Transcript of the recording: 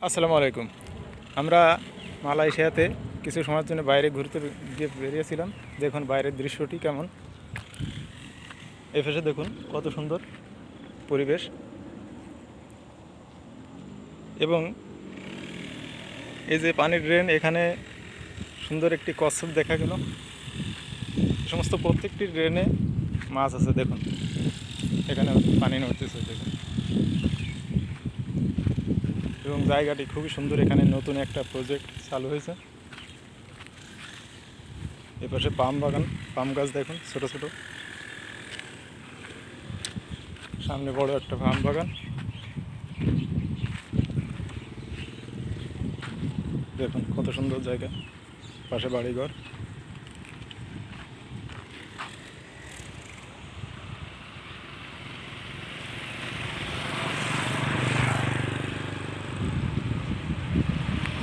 আসসালামু আলাইকুম। আমরা মালয়েশিয়াতে কিছু সময়ের জন্য বাইরে ঘুরতে গিয়ে বেরিয়েছিলাম। দেখুন বাইরের দৃশ্যটি কেমন। এই পাশে দেখুন কত সুন্দর পরিবেশ, এবং এই যে পানির ড্রেন, এখানে সুন্দর একটি কচ্ছপ দেখা গেল। সমস্ত প্রত্যেকটি ড্রেনে মাছ আছে। দেখুন এখানে পানি নড়তেছে দেখুন, এবং জায়গাটি খুবই সুন্দর। এখানে নতুন একটা প্রজেক্ট চালু হয়েছে। এপাশে পাম বাগান, পাম গাছ দেখুন ছোট ছোট, সামনে বড় একটা পাম বাগান। দেখুন কত সুন্দর জায়গা, পাশে বাড়িঘর।